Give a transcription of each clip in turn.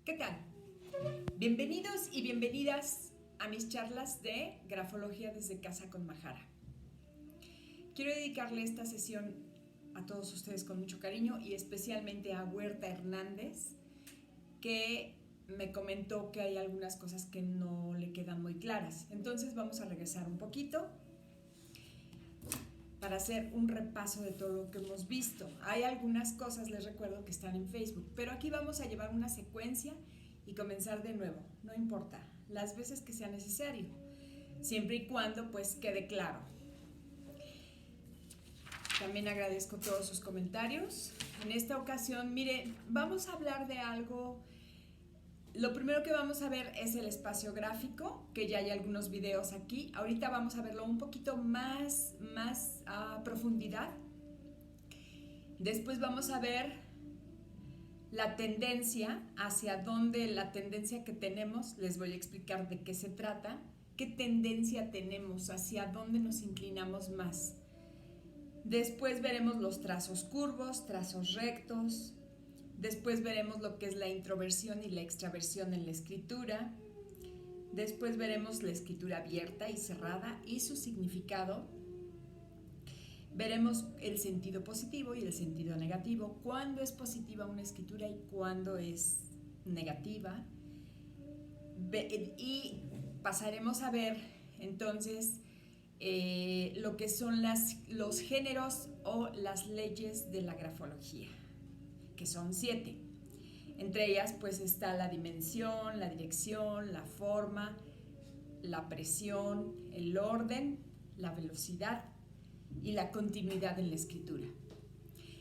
¿Qué tal? Bienvenidos y bienvenidas a mis charlas de Grafología desde casa con Mahara. Quiero dedicarle esta sesión a todos ustedes con mucho cariño y especialmente a Huerta Hernández, que me comentó que hay algunas cosas que no le quedan muy claras. Entonces vamos a regresar un poquito para hacer un repaso de todo lo que hemos visto. Hay algunas cosas, les recuerdo, que están en Facebook, pero aquí vamos a llevar una secuencia y comenzar de nuevo, no importa, las veces que sea necesario, siempre y cuando pues quede claro. También agradezco todos sus comentarios. En esta ocasión, miren, vamos a hablar de algo. Lo primero que vamos a ver es el espacio gráfico, que ya hay algunos videos aquí. Ahorita vamos a verlo un poquito más a profundidad. Después vamos a ver la tendencia, hacia dónde la tendencia que tenemos. Les voy a explicar de qué se trata, qué tendencia tenemos, hacia dónde nos inclinamos más. Después veremos los trazos curvos, trazos rectos. Después veremos lo que es la introversión y la extraversión en la escritura. Después veremos la escritura abierta y cerrada y su significado. Veremos el sentido positivo y el sentido negativo, cuándo es positiva una escritura y cuándo es negativa. Y pasaremos a ver entonces lo que son los géneros o las leyes de la grafología, que son 7. Entre ellas pues está la dimensión, la dirección, la forma, la presión, el orden, la velocidad y la continuidad en la escritura.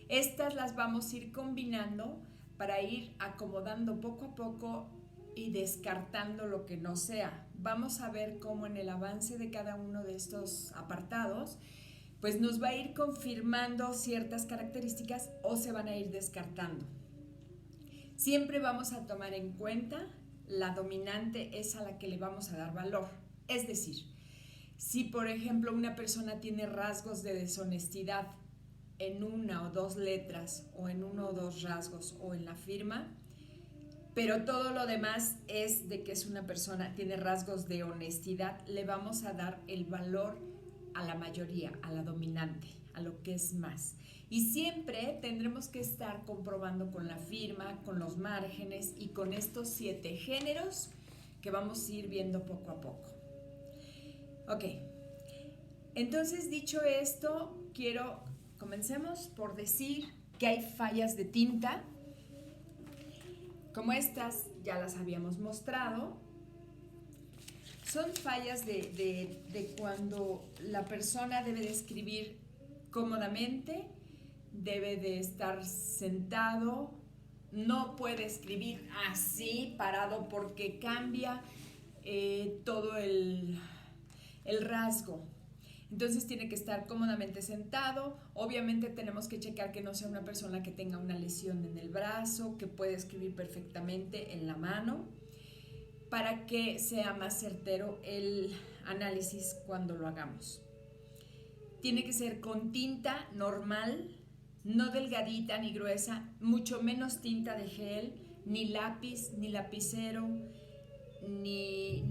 Estas las vamos a ir combinando para ir acomodando poco a poco y descartando lo que no sea. Vamos a ver cómo en el avance de cada uno de estos apartados pues nos va a ir confirmando ciertas características o se van a ir descartando. Siempre vamos a tomar en cuenta la dominante, es a la que le vamos a dar valor. Es decir, si por ejemplo una persona tiene rasgos de deshonestidad en una o dos letras o en uno o dos rasgos o en la firma, pero todo lo demás es de que es una persona, tiene rasgos de honestidad, le vamos a dar el valor a la mayoría, a la dominante, a lo que es más. Y siempre tendremos que estar comprobando con la firma, con los márgenes y con estos 7 géneros que vamos a ir viendo poco a poco. Ok, entonces dicho esto, comencemos por decir que hay fallas de tinta. Como estas ya las habíamos mostrado, son fallas de cuando la persona debe de escribir cómodamente, debe de estar sentado, no puede escribir así, parado, porque cambia todo el rasgo. Entonces tiene que estar cómodamente sentado. Obviamente tenemos que checar que no sea una persona que tenga una lesión en el brazo, que pueda escribir perfectamente en la mano, para que sea más certero el análisis cuando lo hagamos. Tiene que ser con tinta normal, no delgadita ni gruesa, mucho menos tinta de gel, ni lápiz, ni lapicero, ni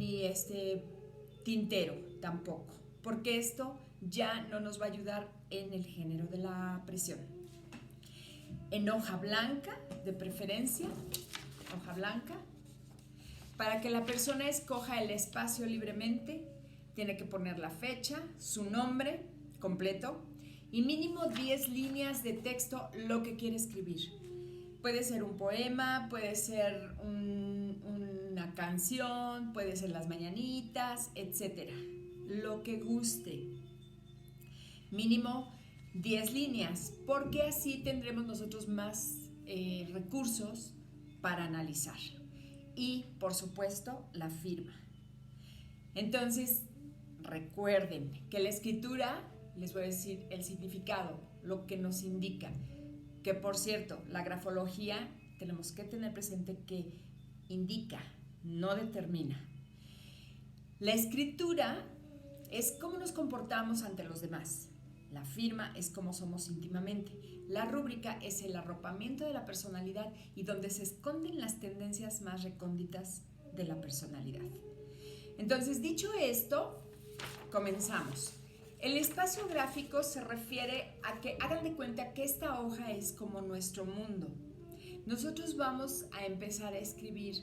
tintero tampoco, porque esto ya no nos va a ayudar en el género de la presión. En hoja blanca, de preferencia, hoja blanca. Para que la persona escoja el espacio libremente, tiene que poner la fecha, su nombre completo y mínimo 10 líneas de texto, lo que quiere escribir. Puede ser un poema, puede ser una canción, puede ser las mañanitas, etc. Lo que guste. Mínimo 10 líneas, porque así tendremos nosotros más recursos para analizar. Y, por supuesto, la firma. Entonces, recuerden que la escritura, les voy a decir el significado, lo que nos indica. Que, por cierto, la grafología tenemos que tener presente que indica, no determina. La escritura es cómo nos comportamos ante los demás. La firma es cómo somos íntimamente. La rúbrica es el arropamiento de la personalidad y donde se esconden las tendencias más recónditas de la personalidad. Entonces, dicho esto, comenzamos. El espacio gráfico se refiere a que hagan de cuenta que esta hoja es como nuestro mundo. Nosotros vamos a empezar a escribir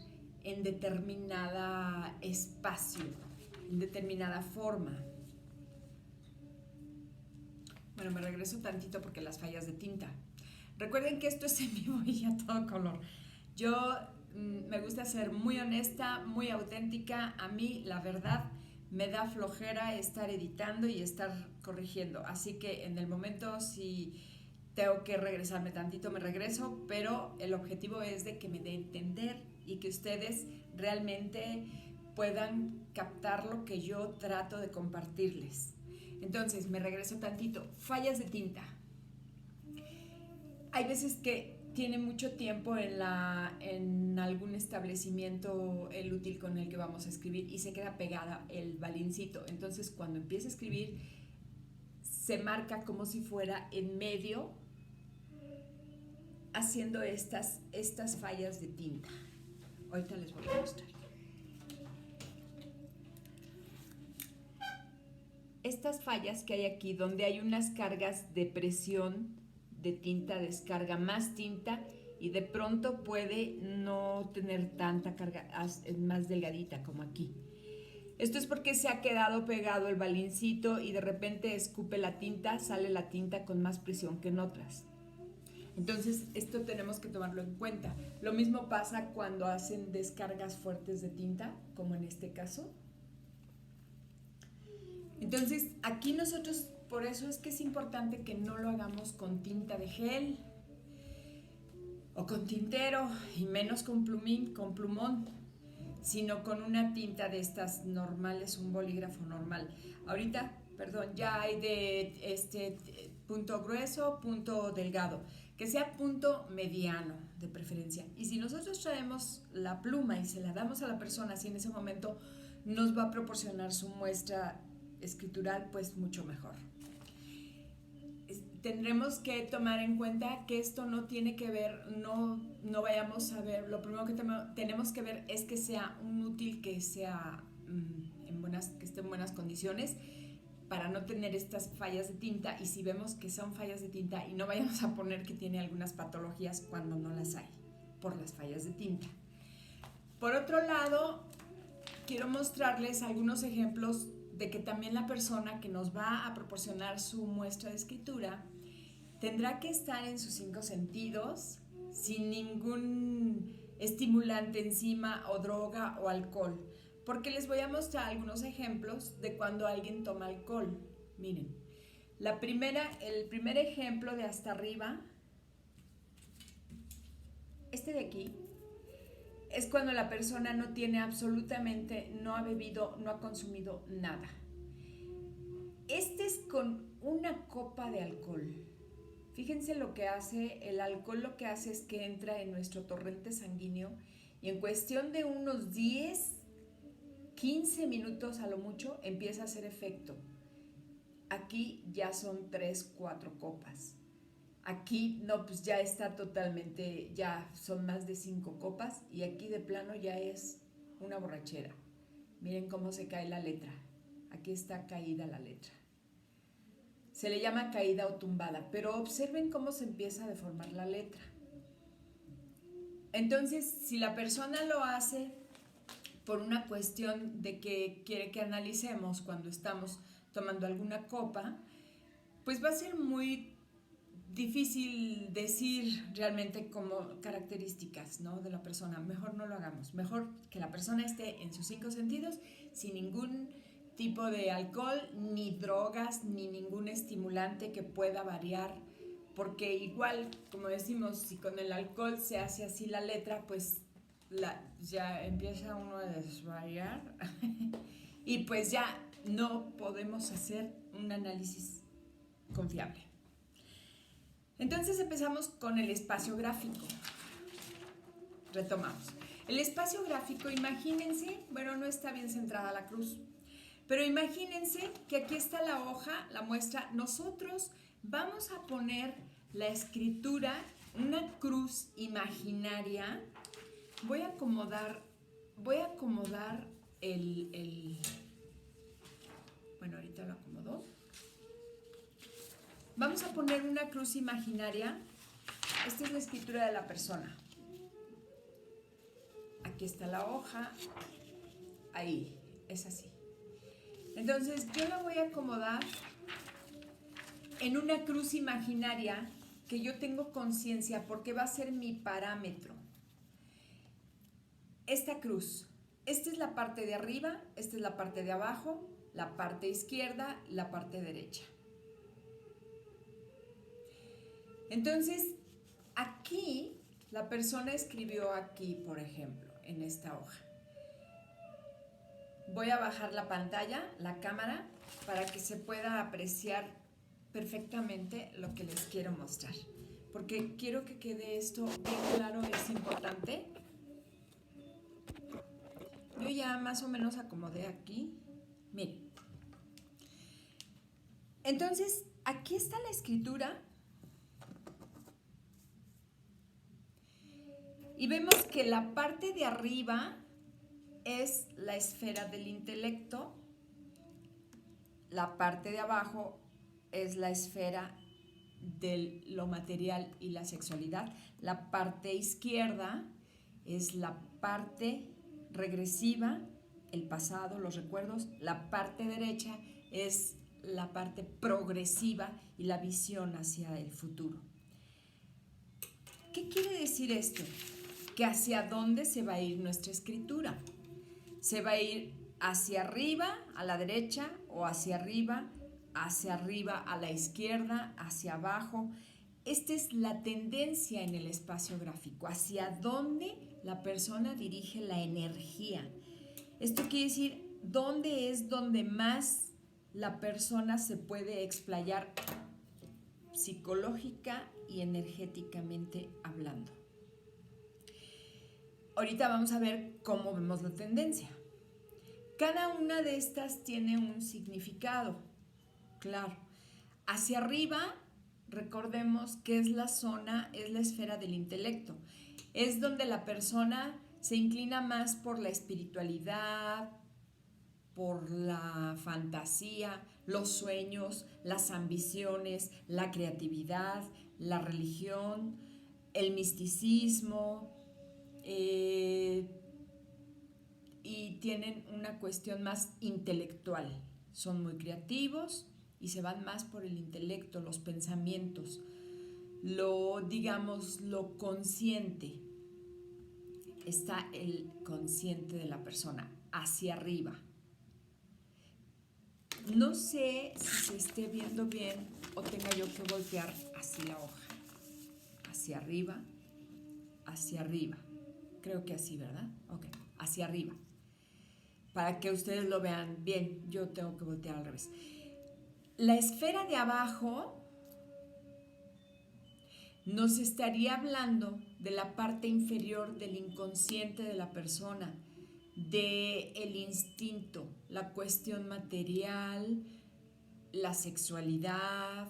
en determinada espacio, en determinada forma. Bueno, me regreso tantito porque las fallas de tinta. Recuerden que esto es en vivo y a todo color. Yo me gusta ser muy honesta, muy auténtica. A mí, la verdad, me da flojera estar editando y estar corrigiendo. Así que en el momento, si tengo que regresarme tantito, me regreso, pero el objetivo es de que me dé a entender y que ustedes realmente puedan captar lo que yo trato de compartirles. Entonces, me regreso tantito. Fallas de tinta. Hay veces que tiene mucho tiempo en algún establecimiento el útil con el que vamos a escribir y se queda pegada el balincito. Entonces, cuando empieza a escribir, se marca como si fuera en medio, haciendo estas fallas de tinta. Ahorita les voy a mostrar. Estas fallas que hay aquí, donde hay unas cargas de presión de tinta, descarga más tinta y de pronto puede no tener tanta carga, es más delgadita como aquí. Esto es porque se ha quedado pegado el balincito y de repente escupe la tinta, sale la tinta con más presión que en otras. Entonces esto tenemos que tomarlo en cuenta. Lo mismo pasa cuando hacen descargas fuertes de tinta, como en este caso. Entonces aquí nosotros, por eso es que es importante que no lo hagamos con tinta de gel o con tintero y menos con plumón, sino con una tinta de estas normales, un bolígrafo normal. Ahorita, perdón, ya hay de punto grueso, punto delgado, que sea punto mediano de preferencia. Y si nosotros traemos la pluma y se la damos a la persona, así en ese momento nos va a proporcionar su muestra escritural pues mucho mejor. Tendremos que tomar en cuenta que esto no tiene que ver, no vayamos a ver, lo primero que tenemos que ver es que sea un útil que sea que esté en buenas condiciones para no tener estas fallas de tinta, y si vemos que son fallas de tinta y no vayamos a poner que tiene algunas patologías cuando no las hay por las fallas de tinta. Por otro lado, quiero mostrarles algunos ejemplos de que también la persona que nos va a proporcionar su muestra de escritura tendrá que estar en sus 5 sentidos, sin ningún estimulante encima o droga o alcohol, porque les voy a mostrar algunos ejemplos de cuando alguien toma alcohol. Miren, el primer ejemplo de hasta arriba, este de aquí, es cuando la persona no tiene absolutamente, no ha bebido, no ha consumido nada. Este es con una copa de alcohol. Fíjense lo que hace, el alcohol lo que hace es que entra en nuestro torrente sanguíneo y en cuestión de unos 10, 15 minutos a lo mucho empieza a hacer efecto. Aquí ya son 3, 4 copas. Aquí no, pues ya está totalmente, ya son más de 5 copas y aquí de plano ya es una borrachera. Miren cómo se cae la letra. Aquí está caída la letra. Se le llama caída o tumbada, pero observen cómo se empieza a deformar la letra. Entonces, si la persona lo hace por una cuestión de que quiere que analicemos cuando estamos tomando alguna copa, pues va a ser muy difícil decir realmente como características, ¿no?, de la persona. Mejor no lo hagamos. Mejor que la persona esté en sus 5 sentidos sin ningún tipo de alcohol, ni drogas, ni ningún estimulante que pueda variar, porque igual, como decimos, si con el alcohol se hace así la letra, pues ya empieza uno a desvariar y pues ya no podemos hacer un análisis confiable. Entonces empezamos con el espacio gráfico. Retomamos. El espacio gráfico, imagínense, bueno, no está bien centrada la cruz, pero imagínense que aquí está la hoja, la muestra. Nosotros vamos a poner la escritura, una cruz imaginaria. Voy a acomodar bueno, ahorita lo acomodo. Vamos a poner una cruz imaginaria. Esta es la escritura de la persona. Aquí está la hoja. Ahí, es así. Entonces yo la voy a acomodar en una cruz imaginaria que yo tengo conciencia porque va a ser mi parámetro. Esta cruz, esta es la parte de arriba, esta es la parte de abajo, la parte izquierda, la parte derecha. Entonces, aquí la persona escribió aquí, por ejemplo, en esta hoja. Voy a bajar la pantalla, la cámara, para que se pueda apreciar perfectamente lo que les quiero mostrar. Porque quiero que quede esto bien claro, es importante. Yo ya más o menos acomodé aquí. Miren. Entonces, aquí está la escritura. Y vemos que la parte de arriba es la esfera del intelecto. La parte de abajo es la esfera de lo material y la sexualidad. La parte izquierda es la parte regresiva, el pasado, los recuerdos. La parte derecha es la parte progresiva y la visión hacia el futuro. ¿Qué quiere decir esto? Que hacia dónde se va a ir nuestra escritura. Se va a ir hacia arriba, a la derecha, o hacia arriba a la izquierda, hacia abajo. Esta es la tendencia en el espacio gráfico, hacia dónde la persona dirige la energía. Esto quiere decir dónde es donde más la persona se puede explayar psicológica y energéticamente hablando. Ahorita vamos a ver cómo vemos la tendencia. Cada una de estas tiene un significado, claro. Hacia arriba, recordemos que es la zona, es la esfera del intelecto. Es donde la persona se inclina más por la espiritualidad, por la fantasía, los sueños, las ambiciones, la creatividad, la religión, el misticismo, y tienen una cuestión más intelectual. Son muy creativos y se van más por el intelecto, los pensamientos, lo consciente. Está el consciente de la persona hacia arriba. No sé si se esté viendo bien o tenga yo que voltear así la hoja. Hacia arriba, hacia arriba. Creo que así, ¿verdad? Ok, hacia arriba. Para que ustedes lo vean bien, yo tengo que voltear al revés. La esfera de abajo nos estaría hablando de la parte inferior del inconsciente de la persona, del instinto, la cuestión material, la sexualidad.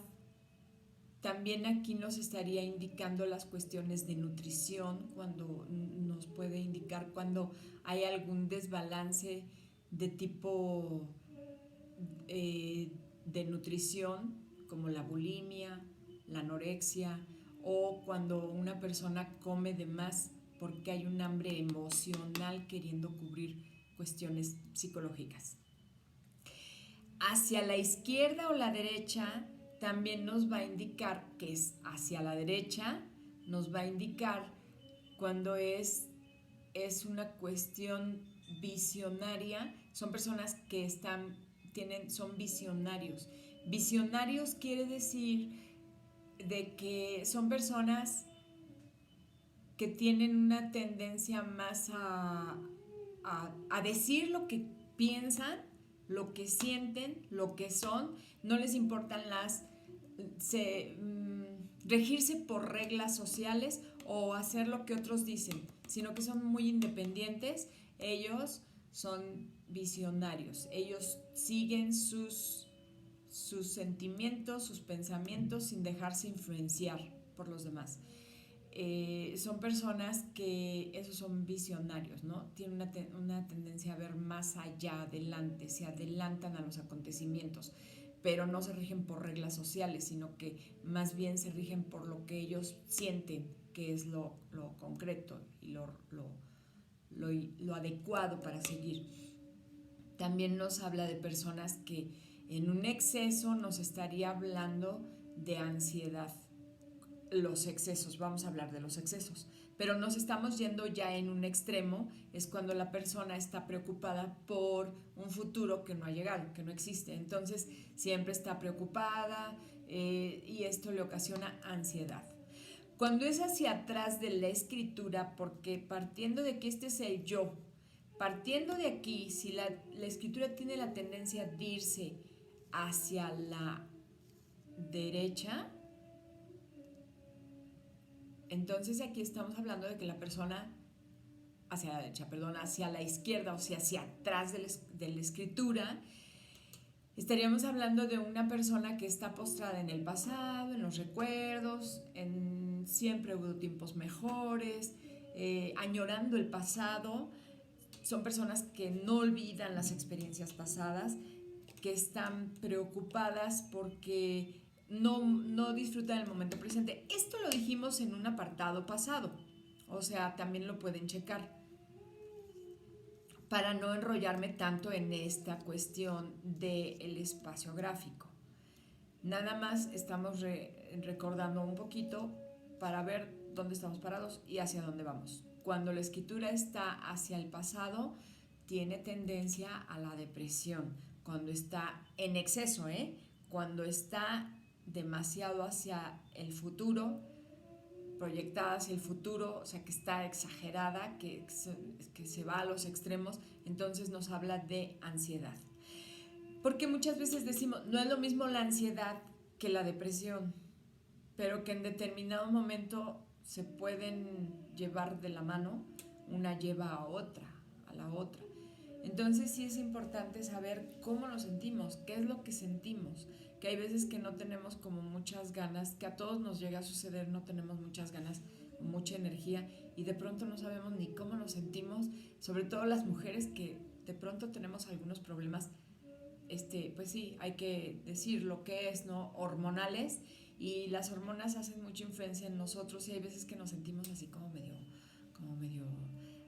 También aquí nos estaría indicando las cuestiones de nutrición, cuando nos puede indicar cuando hay algún desbalance de tipo de nutrición, como la bulimia, la anorexia, o cuando una persona come de más porque hay un hambre emocional queriendo cubrir cuestiones psicológicas. Hacia la izquierda o la derecha también nos va a indicar que es hacia la derecha, nos va a indicar cuando es una cuestión visionaria. Son personas que son visionarios. Visionarios quiere decir de que son personas que tienen una tendencia más a decir lo que piensan, lo que sienten, lo que son. No les importan regirse por reglas sociales o hacer lo que otros dicen, sino que son muy independientes. Ellos son visionarios, ellos siguen sus sus sentimientos, sus pensamientos sin dejarse influenciar por los demás. Son personas que, esos son visionarios, ¿no? Tienen una tendencia a ver más allá, adelante, se adelantan a los acontecimientos, pero no se rigen por reglas sociales, sino que más bien se rigen por lo que ellos sienten que es lo concreto y lo adecuado para seguir. También nos habla de personas que en un exceso nos estaría hablando de ansiedad. Los excesos, vamos a hablar de los excesos, pero nos estamos yendo ya en un extremo, es cuando la persona está preocupada por un futuro que no ha llegado, que no existe, entonces siempre está preocupada y esto le ocasiona ansiedad. Cuando es hacia atrás de la escritura, porque partiendo de que este es el yo, partiendo de aquí, si la escritura tiene la tendencia de irse hacia la derecha, entonces aquí estamos hablando de que la persona hacia la derecha, perdón, hacia la izquierda, o sea, hacia atrás de la escritura, estaríamos hablando de una persona que está postrada en el pasado, en los recuerdos, en siempre hubo tiempos mejores, añorando el pasado. Son personas que no olvidan las experiencias pasadas, que están preocupadas porque no disfrutan el momento presente. Esto lo dijimos en un apartado pasado, o sea, también lo pueden checar para no enrollarme tanto en esta cuestión del espacio gráfico. Nada más estamos recordando un poquito para ver dónde estamos parados y hacia dónde vamos. Cuando la escritura está hacia el pasado, tiene tendencia a la depresión. Cuando está en exceso, cuando está demasiado hacia el futuro, proyectada hacia el futuro, o sea, que está exagerada, que se va a los extremos, entonces nos habla de ansiedad. Porque muchas veces decimos, no es lo mismo la ansiedad que la depresión, pero que en determinado momento se pueden llevar de la mano, una lleva a la otra. Entonces sí es importante saber cómo nos sentimos, qué es lo que sentimos, que hay veces que no tenemos como muchas ganas, que a todos nos llega a suceder, no tenemos muchas ganas, mucha energía y de pronto no sabemos ni cómo nos sentimos, sobre todo las mujeres que de pronto tenemos algunos problemas, pues sí, hay que decir lo que es, ¿no? Hormonales, y las hormonas hacen mucha influencia en nosotros y hay veces que nos sentimos así como medio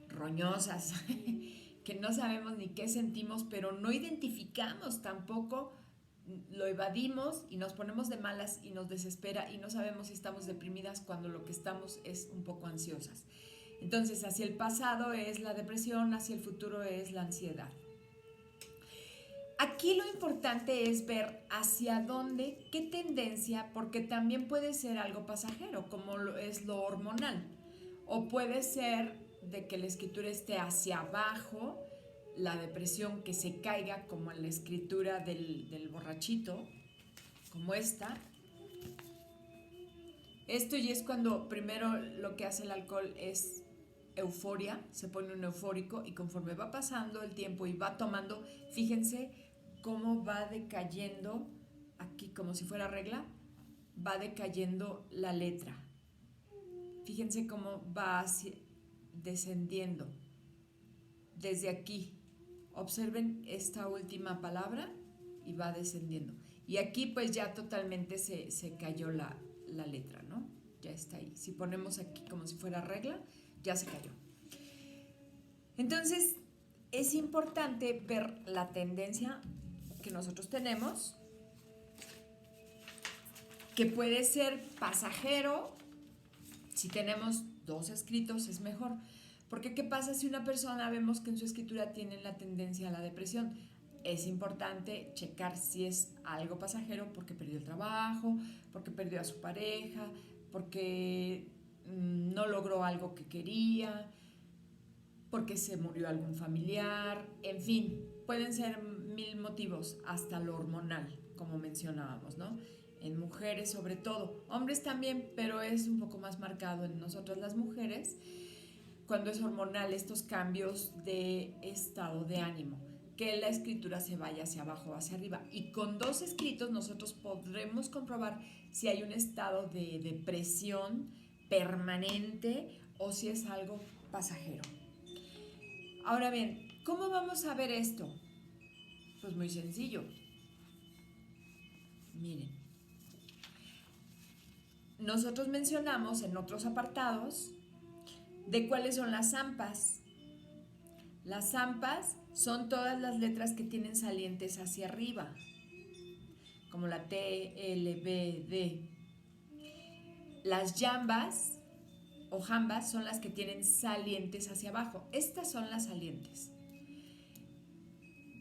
roñosas, que no sabemos ni qué sentimos, pero no identificamos tampoco, lo evadimos y nos ponemos de malas y nos desespera y no sabemos si estamos deprimidas cuando lo que estamos es un poco ansiosas. Entonces, hacia el pasado es la depresión, hacia el futuro es la ansiedad. Aquí lo importante es ver hacia dónde, qué tendencia, porque también puede ser algo pasajero, como es lo hormonal, o puede ser de que la escritura esté hacia abajo, la depresión que se caiga, como en la escritura del borrachito, como esta. Esto ya es cuando primero lo que hace el alcohol es euforia, se pone un eufórico y conforme va pasando el tiempo y va tomando, fíjense cómo va decayendo, aquí como si fuera regla, va decayendo la letra. Fíjense cómo va descendiendo desde aquí. Observen esta última palabra y va descendiendo. Y aquí pues ya totalmente se cayó la letra, ¿no? Ya está ahí. Si ponemos aquí como si fuera regla, ya se cayó. Entonces es importante ver la tendencia que nosotros tenemos, que puede ser pasajero. Si tenemos dos escritos es mejor, porque ¿qué pasa si una persona vemos que en su escritura tiene la tendencia a la depresión? Es importante checar si es algo pasajero porque perdió el trabajo, porque perdió a su pareja, porque no logró algo que quería, porque se murió algún familiar, en fin, pueden ser 1000 motivos, hasta lo hormonal, como mencionábamos, ¿no? En mujeres sobre todo, hombres también, pero es un poco más marcado en nosotras las mujeres, cuando es hormonal, estos cambios de estado de ánimo. que la escritura se vaya hacia abajo o hacia arriba. Y con dos escritos nosotros podremos comprobar si hay un estado de depresión permanente o si es algo pasajero. Ahora bien, ¿cómo vamos a ver esto? Pues muy sencillo. Miren, nosotros mencionamos en otros apartados de cuáles son las zampas. Las zampas son todas las letras que tienen salientes hacia arriba, como la T, L, B, D. Las jambas o jambas son las que tienen salientes hacia abajo. Estas son las salientes.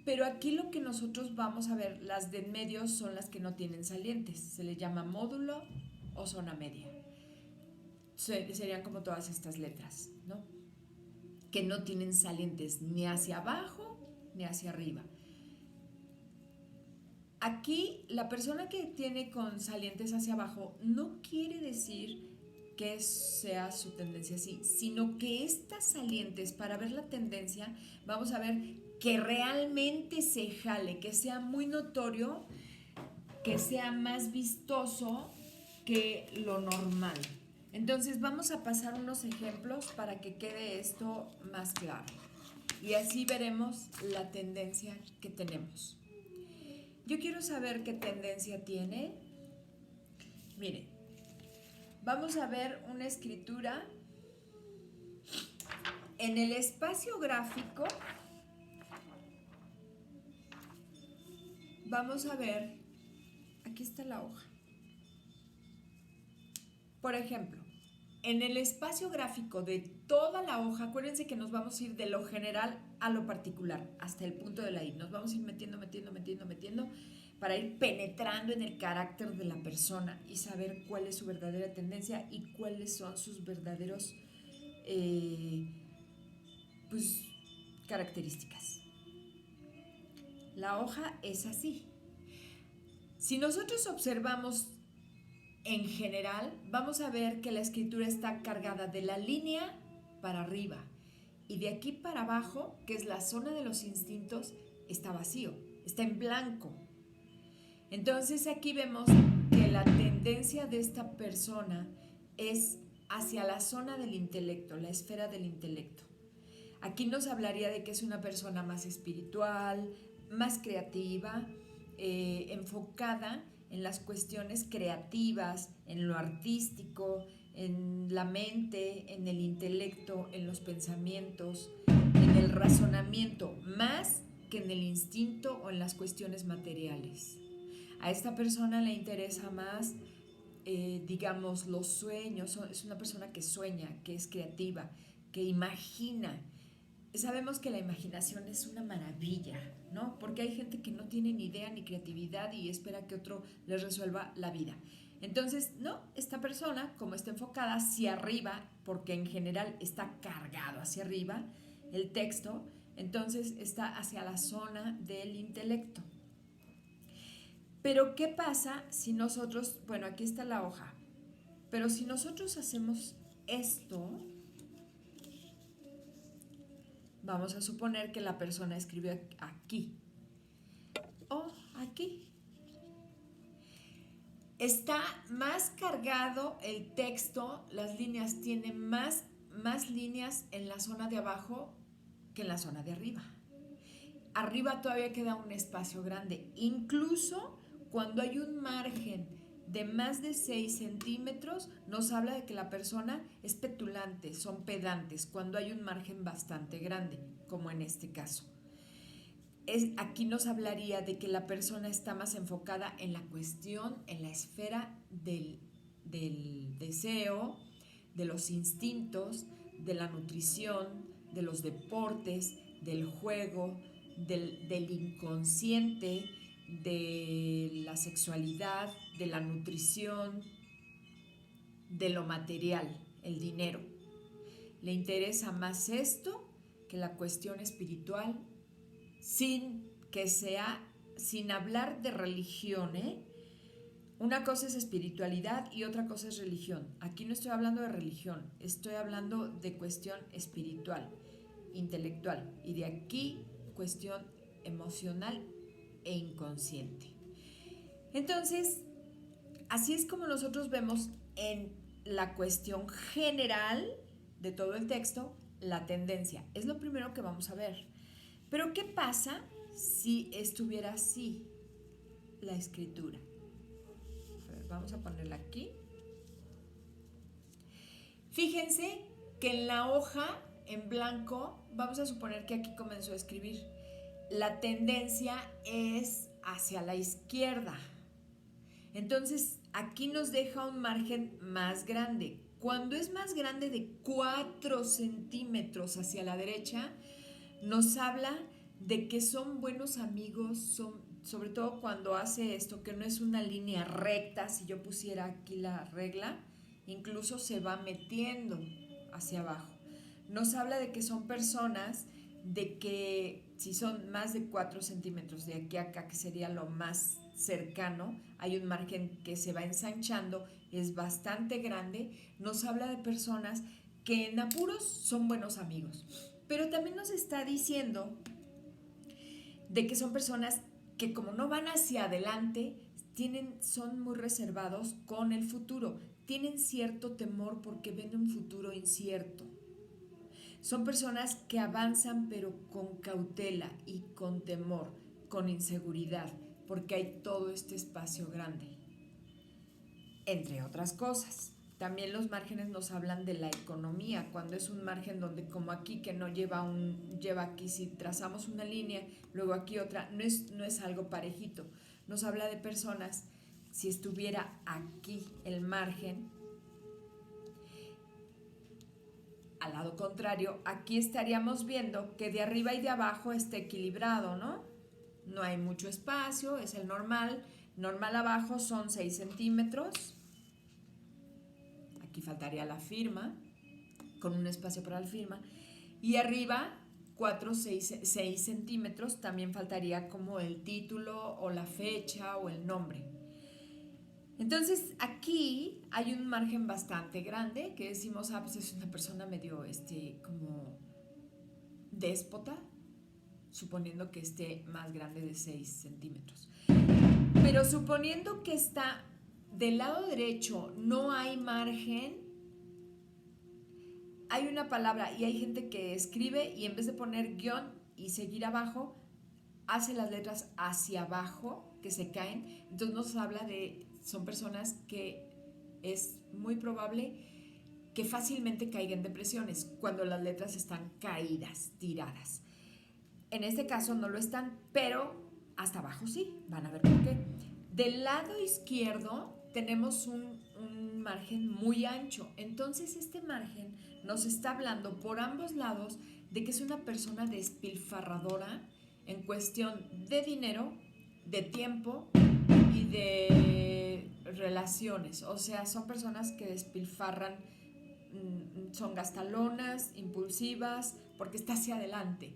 Pero aquí lo que nosotros vamos a ver, las de en medio son las que no tienen salientes. Se le llama módulo o zona media. Serían como todas estas letras, ¿no? Que no tienen salientes ni hacia abajo ni hacia arriba. Aquí la persona que tiene con salientes hacia abajo no quiere decir que sea su tendencia así, sino que estas salientes, para ver la tendencia, vamos a ver que realmente se jale, que sea muy notorio, que sea más vistoso que lo normal. Entonces vamos a pasar unos ejemplos para que quede esto más claro. Y así veremos la tendencia que tenemos. Yo quiero saber qué tendencia tiene. Miren, vamos a ver una escritura. En el espacio gráfico vamos a ver, aquí está la hoja. Por ejemplo, en el espacio gráfico de toda la hoja, acuérdense que nos vamos a ir de lo general a lo particular, hasta el punto de la I. Nos vamos a ir metiendo, para ir penetrando en el carácter de la persona y saber cuál es su verdadera tendencia y cuáles son sus verdaderos características. La hoja es así. Si nosotros observamos en general, vamos a ver que la escritura está cargada de la línea para arriba y de aquí para abajo, que es la zona de los instintos, está vacío, está en blanco. Entonces aquí vemos que la tendencia de esta persona es hacia la zona del intelecto, la esfera del intelecto. Aquí nos hablaría de que es una persona más espiritual, más creativa, enfocada en las cuestiones creativas, en lo artístico, en la mente, en el intelecto, en los pensamientos, en el razonamiento, más que en el instinto o en las cuestiones materiales. A esta persona le interesa más, digamos, los sueños. Es una persona que sueña, que es creativa, que imagina. Sabemos que la imaginación es una maravilla, ¿no? Porque hay gente que no tiene ni idea ni creatividad y espera que otro les resuelva la vida. Entonces, no, esta persona, como está enfocada hacia arriba, porque en general está cargado hacia arriba el texto, entonces está hacia la zona del intelecto. Pero, ¿qué pasa si nosotros, bueno, aquí está la hoja, pero si nosotros hacemos esto, vamos a suponer que la persona escribió aquí o aquí. Está más cargado el texto, las líneas tienen más líneas en la zona de abajo que en la zona de arriba. Arriba todavía queda un espacio grande, incluso cuando hay un margen de más de 6 centímetros, nos habla de que la persona es petulante, son pedantes, cuando hay un margen bastante grande, como en este caso. Aquí nos hablaría de que la persona está más enfocada en la cuestión, en la esfera del deseo, de los instintos, de la nutrición, de los deportes, del juego, del inconsciente, de la sexualidad, de la nutrición, de lo material, el dinero. Le interesa más esto que la cuestión espiritual, sin hablar de religión, ¿eh? Una cosa es espiritualidad y otra cosa es religión. Aquí no estoy hablando de religión, estoy hablando de cuestión espiritual, intelectual, y de aquí cuestión emocional e inconsciente. Entonces, así es como nosotros vemos en la cuestión general de todo el texto la tendencia. Es lo primero que vamos a ver. Pero ¿qué pasa si estuviera así la escritura? A ver, vamos a ponerla aquí. Fíjense que en la hoja en blanco, vamos a suponer que aquí comenzó a escribir. La tendencia es hacia la izquierda. Entonces, aquí nos deja un margen más grande. Cuando es más grande de 4 centímetros hacia la derecha, nos habla de que son buenos amigos, sobre todo cuando hace esto, que no es una línea recta. Si yo pusiera aquí la regla, incluso se va metiendo hacia abajo. Nos habla de que son personas, de que si son más de 4 centímetros de aquí a acá, que sería lo más cercano, hay un margen que se va ensanchando, es bastante grande. Nos habla de personas que en apuros son buenos amigos, pero también nos está diciendo de que son personas que, como no van hacia adelante, son muy reservados con el futuro, tienen cierto temor porque ven un futuro incierto. Son personas que avanzan pero con cautela y con temor, con inseguridad, porque hay todo este espacio grande, entre otras cosas. También los márgenes nos hablan de la economía, cuando es un margen donde, como aquí, que no lleva aquí, si trazamos una línea, luego aquí otra, no es algo parejito. Nos habla de personas, si estuviera aquí el margen, al lado contrario, aquí estaríamos viendo que de arriba y de abajo está equilibrado, ¿no? No hay mucho espacio, es el normal. Normal abajo son 6 centímetros. Aquí faltaría la firma, con un espacio para la firma. Y arriba, 6 centímetros, también faltaría como el título o la fecha o el nombre. Entonces aquí hay un margen bastante grande que decimos, pues es una persona medio como déspota, suponiendo que esté más grande de 6 centímetros. Pero suponiendo que está del lado derecho, no hay margen, hay una palabra y hay gente que escribe y en vez de poner guión y seguir abajo, hace las letras hacia abajo, que se caen. Entonces nos habla de, son personas que es muy probable que fácilmente caigan en depresiones cuando las letras están caídas, tiradas. En este caso no lo están, pero hasta abajo sí, van a ver por qué. Del lado izquierdo tenemos un margen muy ancho, entonces este margen nos está hablando por ambos lados de que es una persona despilfarradora en cuestión de dinero, de tiempo y de relaciones. O sea, son personas que despilfarran, son gastalonas, impulsivas, porque está hacia adelante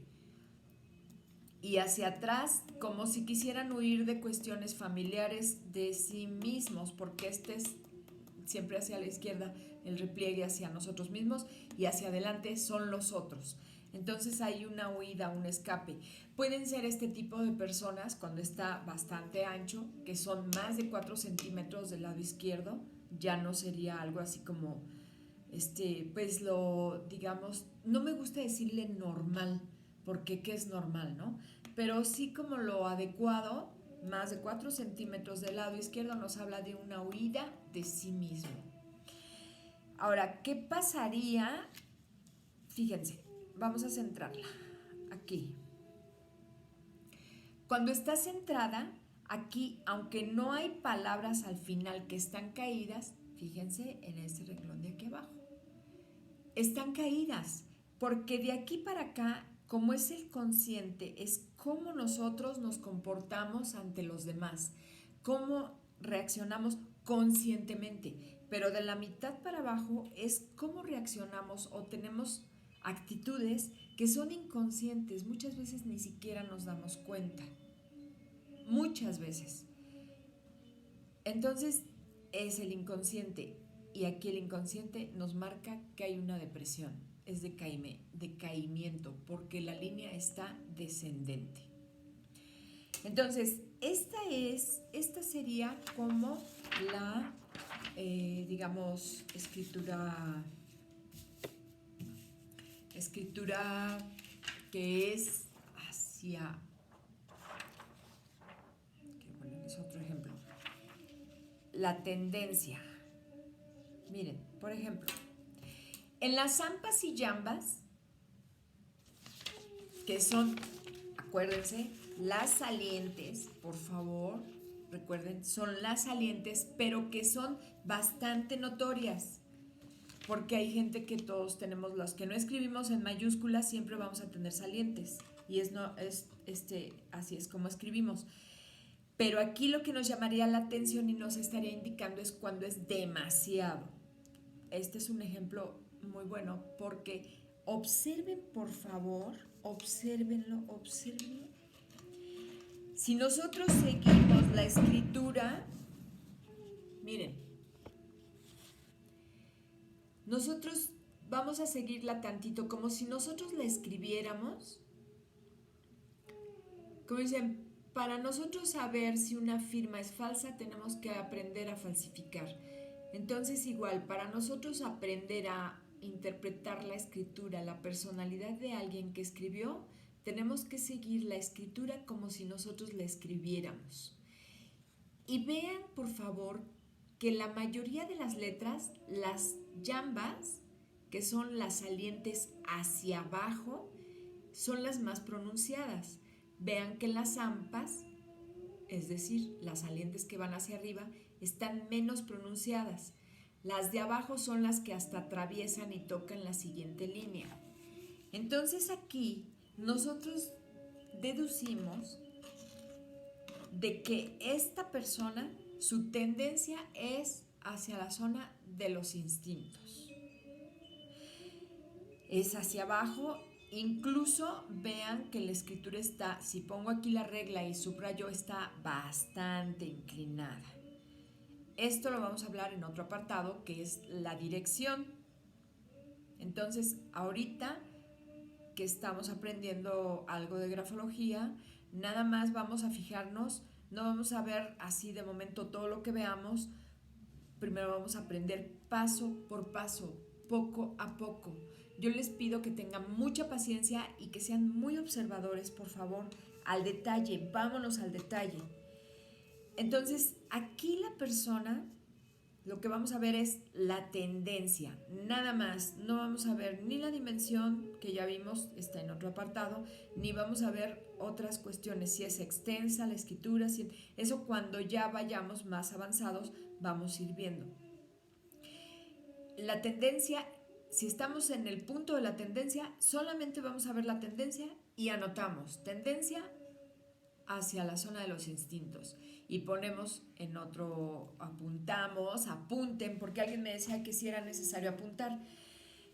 y hacia atrás, como si quisieran huir de cuestiones familiares de sí mismos, porque es siempre hacia la izquierda, el repliegue hacia nosotros mismos, y hacia adelante son los otros. Entonces hay una huida, un escape. Pueden ser este tipo de personas cuando está bastante ancho, que son más de 4 centímetros del lado izquierdo. Ya no sería algo así como, pues digamos, no me gusta decirle normal, porque ¿qué es normal, no? Pero sí como lo adecuado, más de 4 centímetros del lado izquierdo nos habla de una huida de sí mismo. Ahora, ¿qué pasaría? Fíjense, vamos a centrarla aquí. Cuando está centrada, aquí, aunque no hay palabras al final que están caídas, fíjense en este renglón de aquí abajo. Están caídas, porque de aquí para acá, como es el consciente, es cómo nosotros nos comportamos ante los demás, cómo reaccionamos conscientemente, pero de la mitad para abajo es cómo reaccionamos o tenemos actitudes que son inconscientes, muchas veces ni siquiera nos damos cuenta, muchas veces. Entonces es el inconsciente, y aquí el inconsciente nos marca que hay una depresión, es decaimiento, porque la línea está descendente. Entonces, esta sería como la, digamos, escritura que es hacia, que bueno, es otro ejemplo, la tendencia. Miren, por ejemplo, en las zampas y llambas, que son, acuérdense, las salientes, por favor, recuerden, son las salientes, pero que son bastante notorias, porque hay gente que todos tenemos, los que no escribimos en mayúsculas, siempre vamos a tener salientes, y así es como escribimos. Pero aquí lo que nos llamaría la atención y nos estaría indicando es cuando es demasiado. Este es un ejemplo muy bueno porque observen, por favor, obsérvenlo. Si nosotros seguimos la escritura, miren, nosotros vamos a seguirla tantito como si nosotros la escribiéramos. Como dicen, para nosotros saber si una firma es falsa, tenemos que aprender a falsificar. Entonces, igual, para nosotros aprender a interpretar la escritura, la personalidad de alguien que escribió, tenemos que seguir la escritura como si nosotros la escribiéramos. Y vean, por favor, que la mayoría de las letras, las llambas, que son las salientes hacia abajo, son las más pronunciadas. Vean que las zampas, es decir, las salientes que van hacia arriba, están menos pronunciadas. Las de abajo son las que hasta atraviesan y tocan la siguiente línea. Entonces aquí nosotros deducimos de que esta persona, su tendencia es hacia la zona de los instintos. Es hacia abajo. Incluso vean que la escritura está, si pongo aquí la regla y subrayo, está bastante inclinada. Esto lo vamos a hablar en otro apartado, que es la dirección. Entonces, ahorita que estamos aprendiendo algo de grafología, nada más vamos a fijarnos, no vamos a ver así de momento todo lo que veamos. Primero vamos a aprender paso por paso, poco a poco. Yo les pido que tengan mucha paciencia y que sean muy observadores, por favor, al detalle, vámonos al detalle. Entonces, aquí la persona, lo que vamos a ver es la tendencia, nada más. No vamos a ver ni la dimensión, que ya vimos, está en otro apartado, ni vamos a ver otras cuestiones, si es extensa la escritura, eso cuando ya vayamos más avanzados vamos a ir viendo. La tendencia, si estamos en el punto de la tendencia, solamente vamos a ver la tendencia y anotamos tendencia hacia la zona de los instintos y ponemos en otro, apuntamos, apunten, porque alguien me decía que si era necesario apuntar.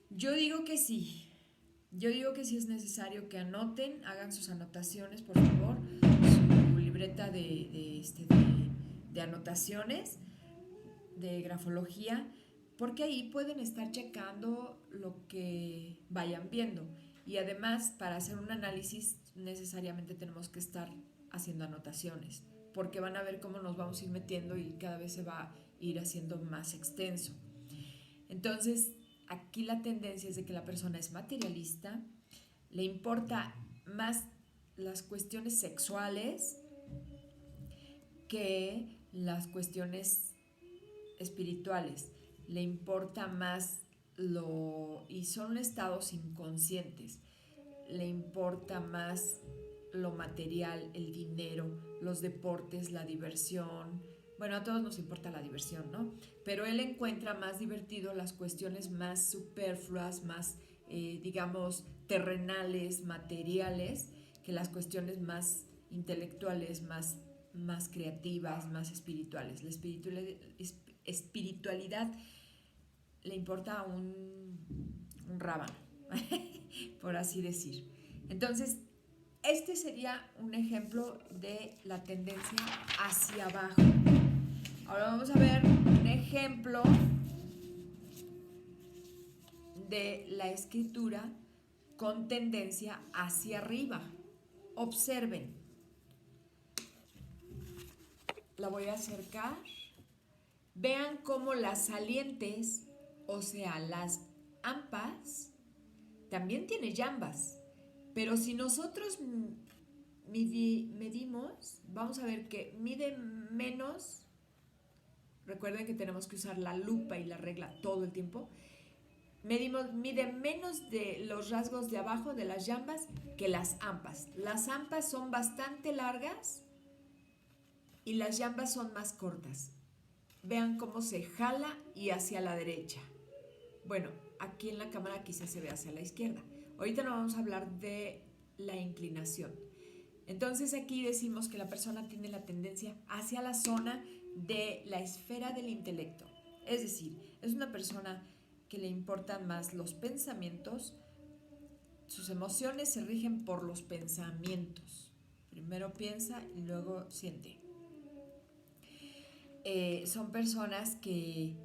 Yo digo que sí es necesario que anoten, hagan sus anotaciones, por favor, su libreta de anotaciones de grafología, porque ahí pueden estar checando lo que vayan viendo. Y además, para hacer un análisis, necesariamente tenemos que estar haciendo anotaciones, porque van a ver cómo nos vamos a ir metiendo y cada vez se va a ir haciendo más extenso. Entonces, aquí la tendencia es de que la persona es materialista, le importa más las cuestiones sexuales que las cuestiones espirituales, le importa más y son estados inconscientes, le importa más lo material, el dinero, los deportes, la diversión. Bueno, a todos nos importa la diversión, ¿no? Pero él encuentra más divertido las cuestiones más superfluas, más, digamos, terrenales, materiales, que las cuestiones más intelectuales, más creativas, más espirituales. La espiritualidad le importa un rábano, por así decir. Entonces, este sería un ejemplo de la tendencia hacia abajo. Ahora vamos a ver un ejemplo de la escritura con tendencia hacia arriba. Observen. la voy a acercar. Vean cómo las salientes, o sea, las ampas, también tiene jambas. Pero si nosotros medimos, vamos a ver que mide menos. Recuerden que tenemos que usar la lupa y la regla todo el tiempo. Mide menos de los rasgos de abajo de las jambas que las ampas. Las ampas son bastante largas y las jambas son más cortas. Vean cómo se jala y hacia la derecha. Bueno, aquí en la cámara quizás se ve hacia la izquierda. Ahorita no vamos a hablar de la inclinación. Entonces aquí decimos que la persona tiene la tendencia hacia la zona de la esfera del intelecto. Es decir, es una persona que le importan más los pensamientos. Sus emociones se rigen por los pensamientos. Primero piensa y luego siente. Son personas que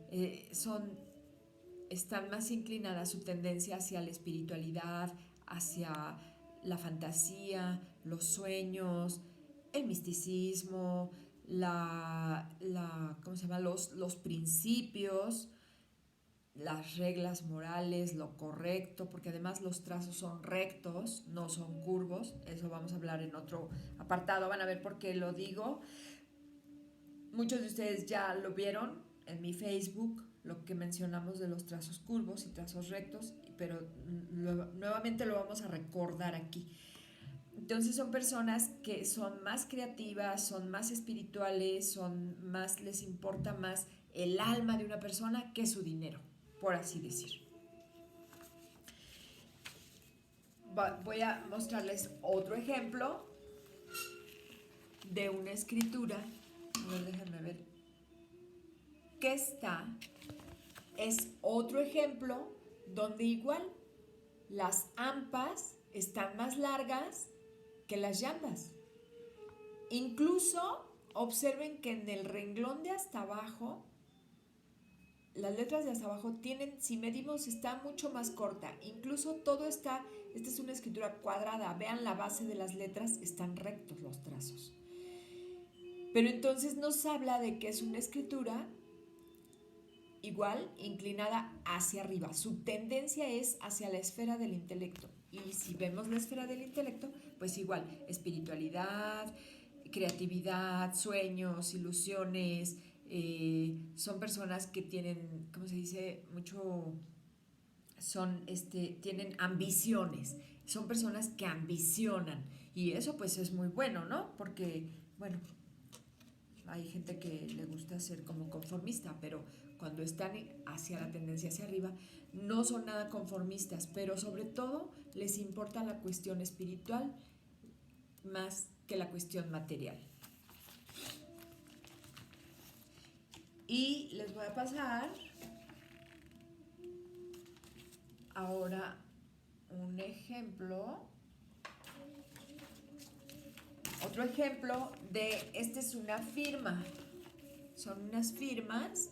están más inclinadas su tendencia hacia la espiritualidad, hacia la fantasía, los sueños, el misticismo, ¿cómo se llama? Los principios, las reglas morales, lo correcto, porque además los trazos son rectos, no son curvos. Eso vamos a hablar en otro apartado, van a ver por qué lo digo. Muchos de ustedes ya lo vieron en mi Facebook, lo que mencionamos de los trazos curvos y trazos rectos, pero nuevamente lo vamos a recordar aquí. Entonces son personas que son más creativas, son más espirituales, les importa más el alma de una persona que su dinero, por así decir. Voy a mostrarles otro ejemplo de una escritura. A ver, déjenme ver. Que es otro ejemplo donde igual las ampas están más largas que las jambas. Incluso observen que en el renglón de hasta abajo, las letras de hasta abajo tienen, si medimos, está mucho más corta. Incluso todo esta es una escritura cuadrada. Vean la base de las letras, están rectos los trazos. Pero entonces nos habla de que es una escritura igual inclinada hacia arriba. Su tendencia es hacia la esfera del intelecto. Y si vemos la esfera del intelecto, pues igual, espiritualidad, creatividad, sueños, ilusiones. Son personas que tienen, ¿cómo se dice? Tienen ambiciones. Son personas que ambicionan. Y eso pues es muy bueno, ¿no? Porque, bueno, hay gente que le gusta ser como conformista, pero cuando están hacia la tendencia hacia arriba, no son nada conformistas, pero sobre todo les importa la cuestión espiritual más que la cuestión material. Y les voy a pasar ahora un ejemplo. Otro ejemplo esta es una firma. Son unas firmas.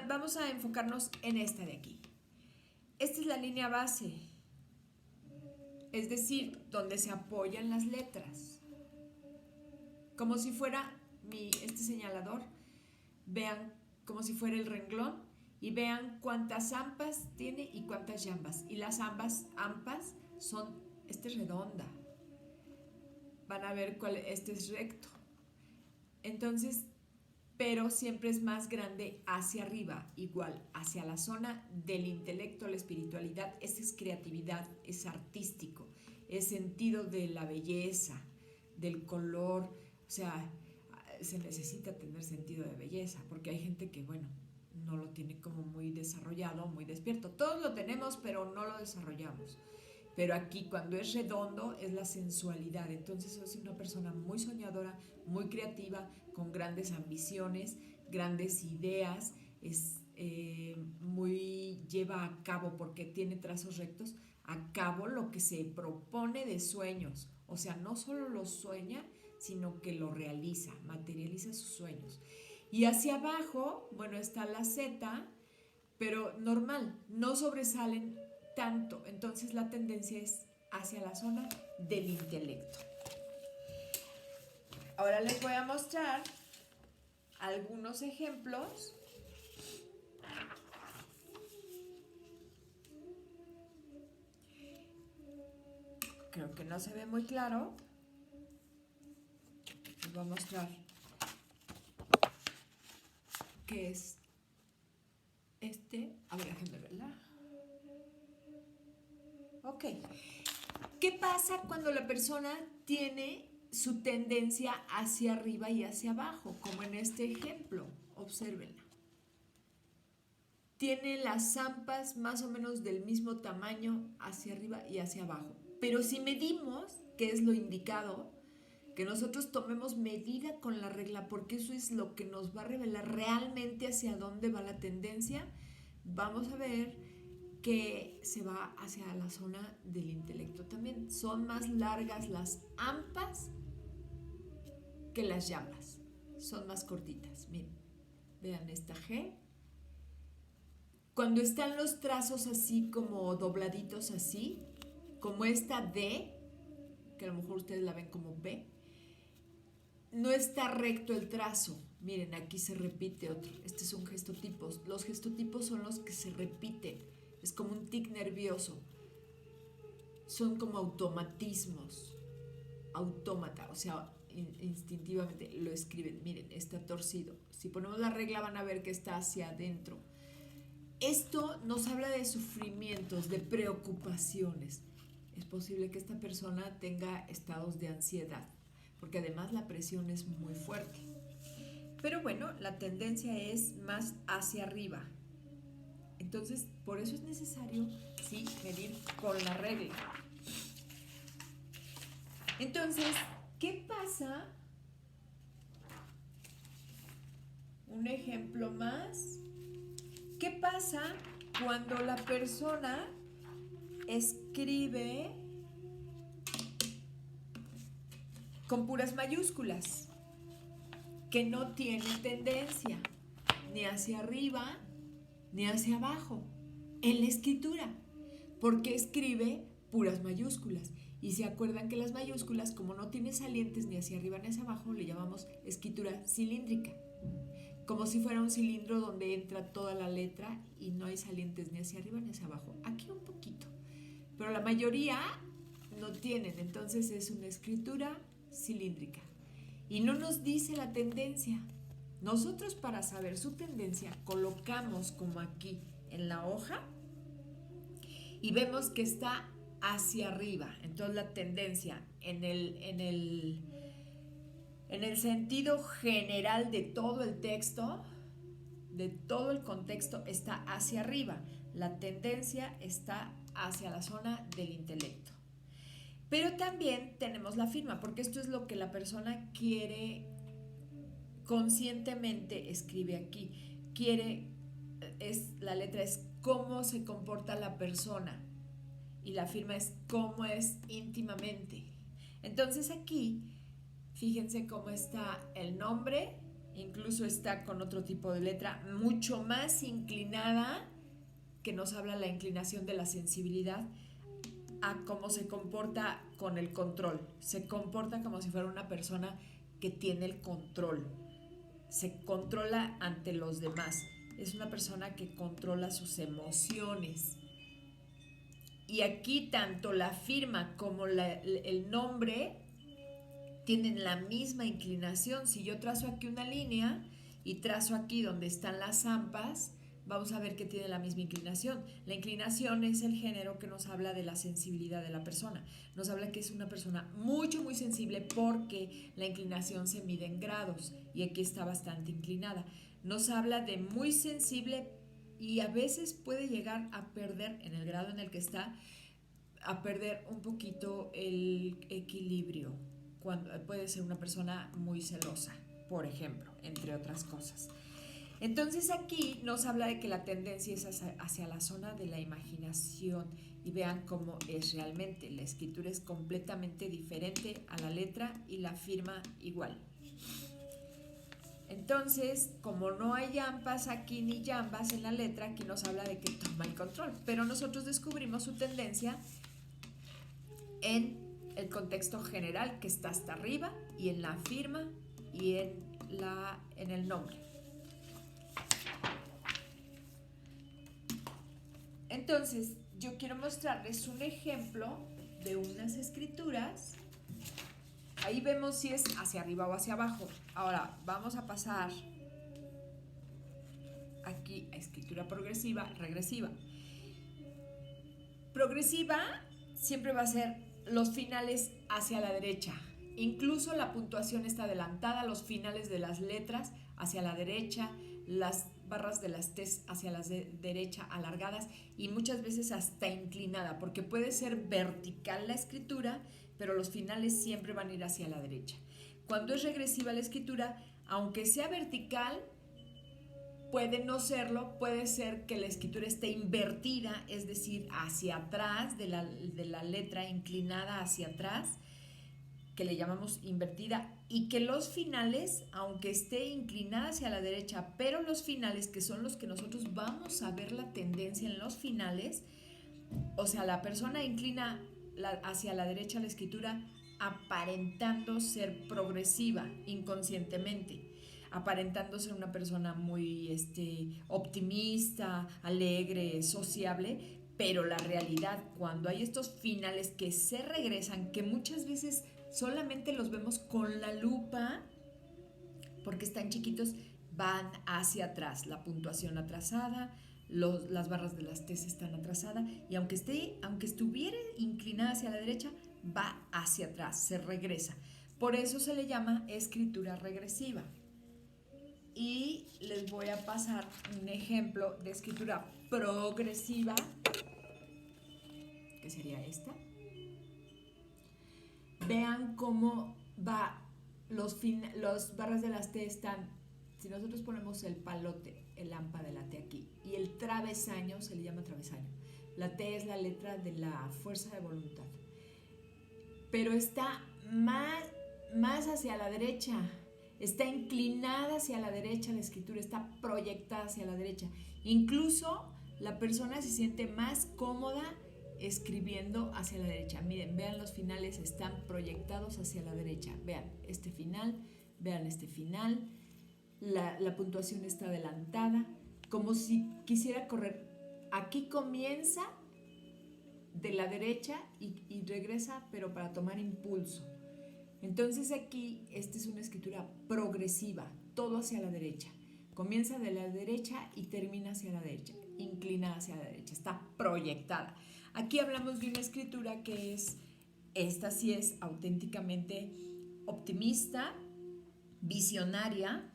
Vamos a enfocarnos en esta de aquí. Esta es la línea base, es decir, donde se apoyan las letras. Como si fuera este señalador. Vean como si fuera el renglón y vean cuántas ampas tiene y cuántas jambas. Y las ampas son, esta es redonda. Van a ver este es recto. Entonces, pero siempre es más grande hacia arriba, igual, hacia la zona del intelecto, la espiritualidad. Esta es creatividad, es artístico, es sentido de la belleza, del color. O sea, se necesita tener sentido de belleza, porque hay gente que, bueno, no lo tiene como muy desarrollado, muy despierto. Todos lo tenemos, pero no lo desarrollamos. Pero aquí cuando es redondo es la sensualidad. Entonces es una persona muy soñadora, muy creativa, con grandes ambiciones, grandes ideas, lleva a cabo, porque tiene trazos rectos, a cabo lo que se propone de sueños. O sea, no solo lo sueña, sino que lo realiza, materializa sus sueños. Y hacia abajo, bueno, está la Z, pero normal, no sobresalen tanto. Entonces la tendencia es hacia la zona del intelecto. Ahora les voy a mostrar algunos ejemplos. Creo que no se ve muy claro. Les voy a mostrar qué es a ver, déjenme verla. Ok. ¿Qué pasa cuando la persona tiene su tendencia hacia arriba y hacia abajo? Como en este ejemplo, obsérvenla. Tiene las zampas más o menos del mismo tamaño hacia arriba y hacia abajo. Pero si medimos, que es lo indicado, que nosotros tomemos medida con la regla, porque eso es lo que nos va a revelar realmente hacia dónde va la tendencia, vamos a ver que se va hacia la zona del intelecto también. Son más largas las ampas que las llamas. Son más cortitas. Miren, vean esta G. Cuando están los trazos así como dobladitos así, como esta D, que a lo mejor ustedes la ven como B, no está recto el trazo. Miren, aquí se repite otro. Este es un gestotipo. Los gestotipos son los que se repiten. Es como un tic nervioso. Son como automatismos. Autómata, o sea, instintivamente lo escriben. Miren, está torcido. Si ponemos la regla van a ver que está hacia adentro. Esto nos habla de sufrimientos, de preocupaciones. Es posible que esta persona tenga estados de ansiedad, porque además la presión es muy fuerte. Pero bueno, la tendencia es más hacia arriba. Entonces, por eso es necesario, sí, medir con la regla. Entonces, ¿qué pasa? Un ejemplo más. ¿Qué pasa cuando la persona escribe con puras mayúsculas, que no tiene tendencia ni hacia arriba ni hacia abajo en la escritura, porque escribe puras mayúsculas? Y se acuerdan que las mayúsculas, como no tienen salientes ni hacia arriba ni hacia abajo, le llamamos escritura cilíndrica, como si fuera un cilindro donde entra toda la letra y no hay salientes ni hacia arriba ni hacia abajo. Aquí un poquito, pero la mayoría no tienen, entonces es una escritura cilíndrica. Y no nos dice la tendencia. Nosotros, para saber su tendencia, colocamos como aquí en la hoja y vemos que está hacia arriba. Entonces la tendencia en el sentido general de todo el texto, de todo el contexto, está hacia arriba. La tendencia está hacia la zona del intelecto. Pero también tenemos la firma, porque esto es lo que la persona quiere, conscientemente escribe aquí. La letra es cómo se comporta la persona y la firma es cómo es íntimamente. Entonces aquí, fíjense cómo está el nombre, incluso está con otro tipo de letra mucho más inclinada, que nos habla la inclinación de la sensibilidad, a cómo se comporta con el control. Se comporta como si fuera una persona que tiene el control. Se controla ante los demás. Es una persona que controla sus emociones. Y aquí tanto la firma como el nombre tienen la misma inclinación. Si yo trazo aquí una línea y trazo aquí donde están las zampas, vamos a ver que tiene la misma inclinación. La inclinación es el género que nos habla de la sensibilidad de la persona. Nos habla que es una persona mucho, muy sensible, porque la inclinación se mide en grados y aquí está bastante inclinada. Nos habla de muy sensible y a veces puede llegar a perder, en el grado en el que está, a perder un poquito el equilibrio. Puede ser una persona muy celosa, por ejemplo, entre otras cosas. Entonces aquí nos habla de que la tendencia es hacia la zona de la imaginación, y vean cómo es realmente. La escritura es completamente diferente a la letra y la firma igual. Entonces, como no hay yampas aquí ni yambas en la letra, aquí nos habla de que toma el control, pero nosotros descubrimos su tendencia en el contexto general, que está hasta arriba, y en la firma y en en el nombre. Entonces, yo quiero mostrarles un ejemplo de unas escrituras. Ahí vemos si es hacia arriba o hacia abajo. Ahora, vamos a pasar aquí a escritura progresiva, regresiva. Progresiva siempre va a ser los finales hacia la derecha. Incluso la puntuación está adelantada, los finales de las letras hacia la derecha, las barras de las T's hacia la derecha alargadas y muchas veces hasta inclinada, porque puede ser vertical la escritura, pero los finales siempre van a ir hacia la derecha. Cuando es regresiva la escritura, aunque sea vertical, puede no serlo, puede ser que la escritura esté invertida, es decir, hacia atrás de la letra, inclinada hacia atrás, que le llamamos invertida, y que los finales, aunque esté inclinada hacia la derecha, pero los finales, que son los que nosotros vamos a ver la tendencia en los finales, o sea, la persona inclina hacia la derecha la escritura aparentando ser progresiva inconscientemente, aparentando ser una persona muy optimista, alegre, sociable, pero la realidad, cuando hay estos finales que se regresan, que muchas veces solamente los vemos con la lupa, porque están chiquitos, van hacia atrás, la puntuación atrasada, las barras de las T's están atrasadas, y aunque estuviera inclinada hacia la derecha, va hacia atrás, se regresa. Por eso se le llama escritura regresiva. Y les voy a pasar un ejemplo de escritura progresiva, que sería esta. Vean cómo va, los barras de las T están, si nosotros ponemos el palote, el ampa de la T aquí, y el travesaño, se le llama travesaño. La T es la letra de la fuerza de voluntad. Pero está más hacia la derecha, está inclinada hacia la derecha la escritura, está proyectada hacia la derecha. Incluso la persona se siente más cómoda escribiendo hacia la derecha. Miren, vean, los finales están proyectados hacia la derecha. Vean este final, vean este final. La puntuación está adelantada, como si quisiera correr. Aquí comienza de la derecha y regresa, pero para tomar impulso. Entonces aquí esta es una escritura progresiva, todo hacia la derecha. Comienza de la derecha y termina hacia la derecha, inclinada hacia la derecha, está proyectada. Aquí hablamos de una escritura que es, esta sí es auténticamente optimista, visionaria.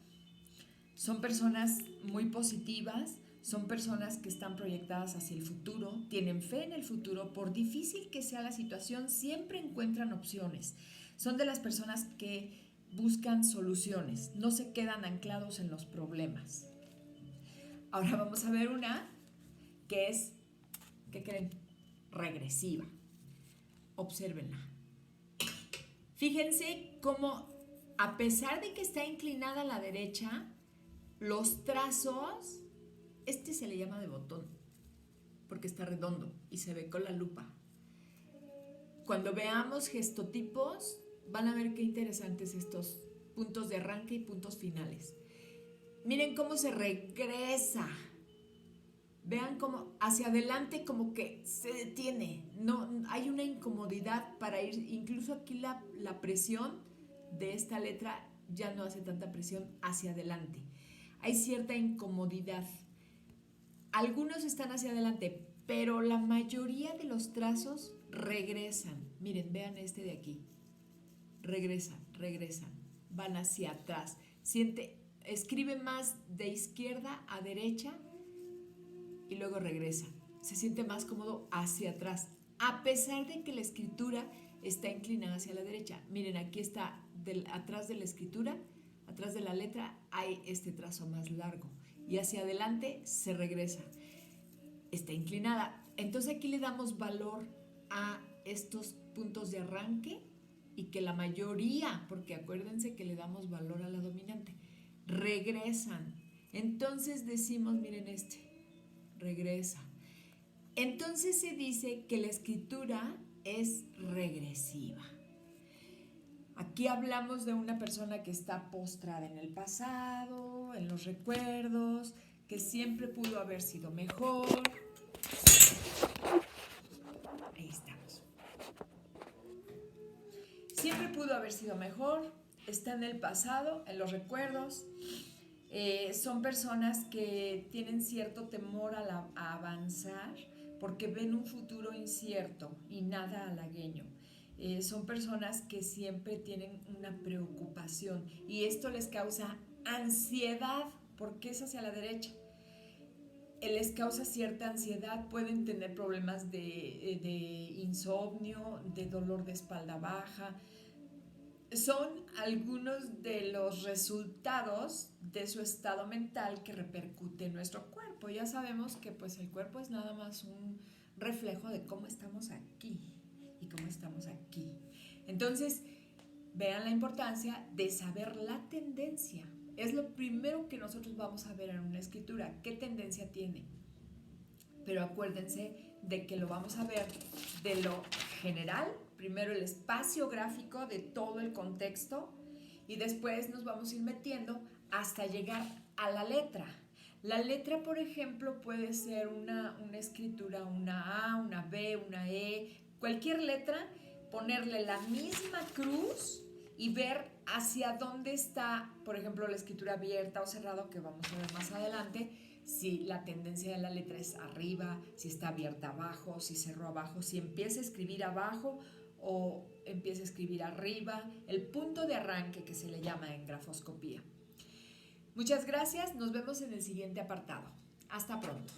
Son personas muy positivas, son personas que están proyectadas hacia el futuro, tienen fe en el futuro, por difícil que sea la situación, siempre encuentran opciones. Son de las personas que buscan soluciones, no se quedan anclados en los problemas. Ahora vamos a ver una que es, ¿qué creen? Regresiva. Obsérvenla. Fíjense cómo, a pesar de que está inclinada a la derecha, los trazos, se le llama de botón, porque está redondo y se ve con la lupa. Cuando veamos gestotipos, van a ver qué interesantes estos puntos de arranque y puntos finales. Miren cómo se regresa. Vean cómo hacia adelante como que se detiene. No, hay una incomodidad para ir. Incluso aquí la presión de esta letra ya no hace tanta presión hacia adelante. Hay cierta incomodidad. Algunos están hacia adelante, pero la mayoría de los trazos regresan. Miren, vean este de aquí. Regresan, van hacia atrás. Escribe más de izquierda a derecha y luego regresa. Se siente más cómodo hacia atrás, a pesar de que la escritura está inclinada hacia la derecha. Miren, aquí está atrás de la escritura, atrás de la letra, hay este trazo más largo y hacia adelante se regresa. Está inclinada. Entonces aquí le damos valor a estos puntos de arranque y que la mayoría, porque acuérdense que le damos valor a la dominante, regresan. Entonces decimos, miren regresa. Entonces se dice que la escritura es regresiva. Aquí hablamos de una persona que está postrada en el pasado, en los recuerdos, que siempre pudo haber sido mejor. Ahí estamos. Siempre pudo haber sido mejor, está en el pasado, en los recuerdos. Son personas que tienen cierto temor a avanzar porque ven un futuro incierto y nada halagüeño. Son personas que siempre tienen una preocupación y esto les causa ansiedad porque es hacia la derecha. Les causa cierta ansiedad, pueden tener problemas de insomnio, de dolor de espalda baja. Son algunos de los resultados de su estado mental que repercute en nuestro cuerpo. Ya sabemos que pues el cuerpo es nada más un reflejo de cómo estamos aquí y cómo estamos aquí. Entonces, vean la importancia de saber la tendencia. Es lo primero que nosotros vamos a ver en una escritura, qué tendencia tiene. Pero acuérdense de que lo vamos a ver de lo general, primero el espacio gráfico de todo el contexto y después nos vamos a ir metiendo hasta llegar a la letra. La letra, por ejemplo, puede ser una escritura, una A, una B, una E, cualquier letra, ponerle la misma cruz y ver hacia dónde está, por ejemplo, la escritura abierta o cerrada, que vamos a ver más adelante, si la tendencia de la letra es arriba, si está abierta abajo, si cerró abajo, si empieza a escribir abajo o empieza a escribir arriba, el punto de arranque que se le llama en grafoscopía. Muchas gracias, nos vemos en el siguiente apartado. Hasta pronto.